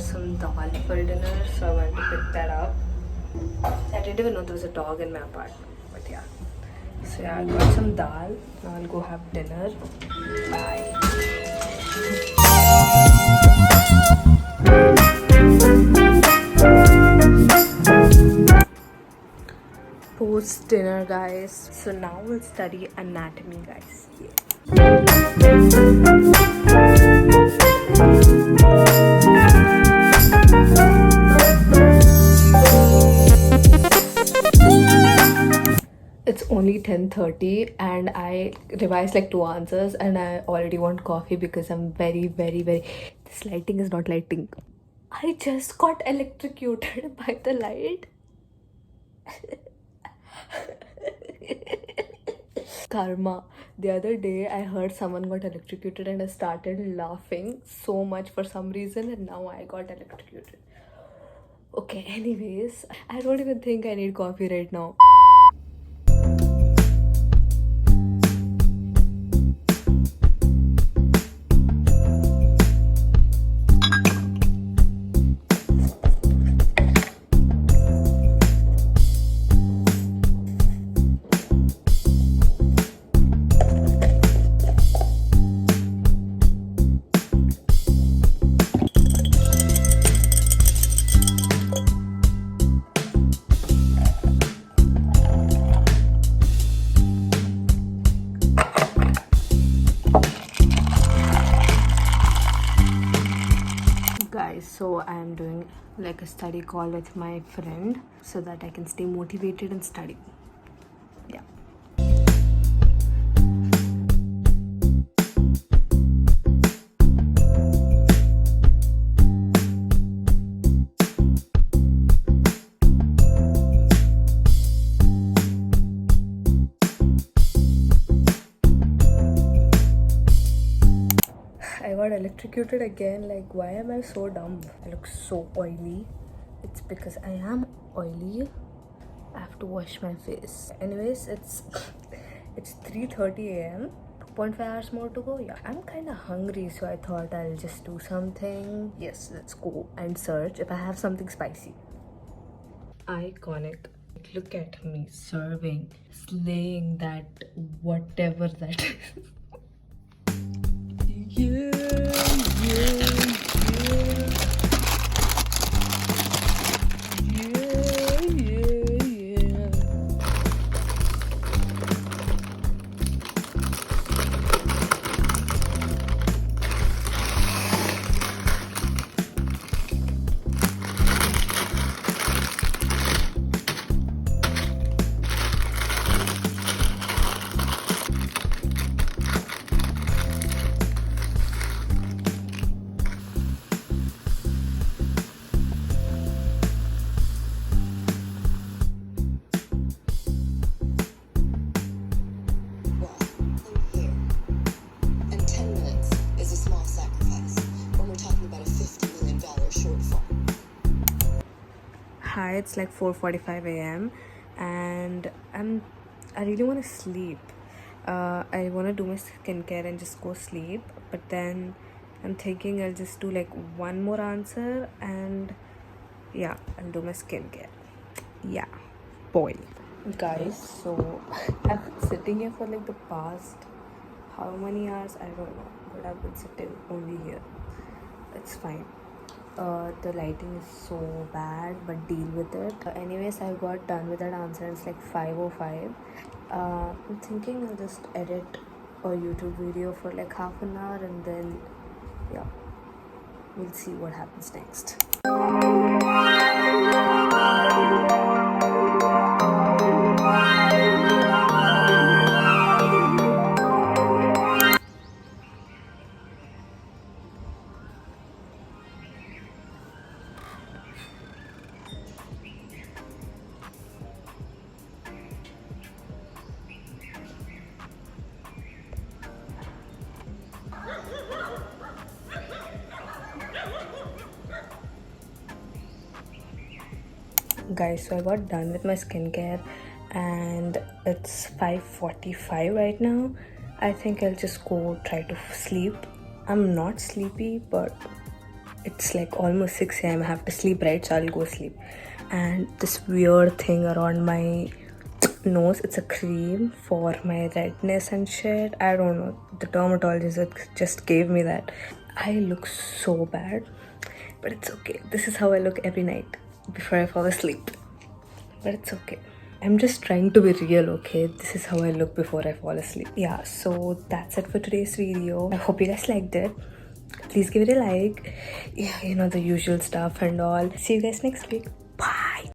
Some dal for dinner, so I went to pick that up. I didn't even know there was a dog in my apartment, but yeah. So yeah, I got some dal. Now I'll go have dinner. Bye. Post dinner, guys. So now we'll study anatomy, guys. Yeah. It's only 10:30 and I revised like 2 answers and I already want coffee because I'm very this lighting is not lighting. I just got electrocuted by the light. Karma. The other day I heard someone got electrocuted and I started laughing so much for some reason, and now I got electrocuted. Okay, anyways, I don't even think I need coffee right now. Guys, so I am doing like a study call with my friend so that I can stay motivated and study. Yeah. I got electrocuted again. Like, why am I so dumb? I look so oily. It's because I am oily. I have to wash my face. Anyways, it's 3:30 a.m. 2.5 hours more to go. Yeah, I'm kind of hungry, so I thought I'll just do something. Yes, let's go and search if I have something spicy. Iconic. Look at me serving, slaying that whatever that is. Yeah. Hi, it's like 4:45 a.m. and I really want to sleep. I want to do my skincare and just go sleep, but then I'm thinking I'll just do like one more answer and yeah, I'll do my skincare. Yeah, boy. Guys, so I've sitting here for like the past how many hours, I don't know, but I've been sitting only here. It's fine. The lighting is so bad, but deal with it. Anyways, I got done with that answer. It's like 5:05. I'm thinking I'll just edit a YouTube video for like half an hour, and then yeah, we'll see what happens next. Guys, so I got done with my skincare and it's 5:45 right now. I think I'll just go try to sleep. I'm not sleepy, but it's like almost 6 a.m. I have to sleep, right? So I'll go sleep. And this weird thing around my nose, it's a cream for my redness and shit. I don't know, the dermatologist just gave me that. I look so bad, but it's okay. This is how I look every night before I fall asleep, but it's okay. I'm just trying to be real, okay? This is how I look before I fall asleep. Yeah, so that's it for today's video. I hope you guys liked it. Please give it a like. Yeah, you know, the usual stuff and all. See you guys next week.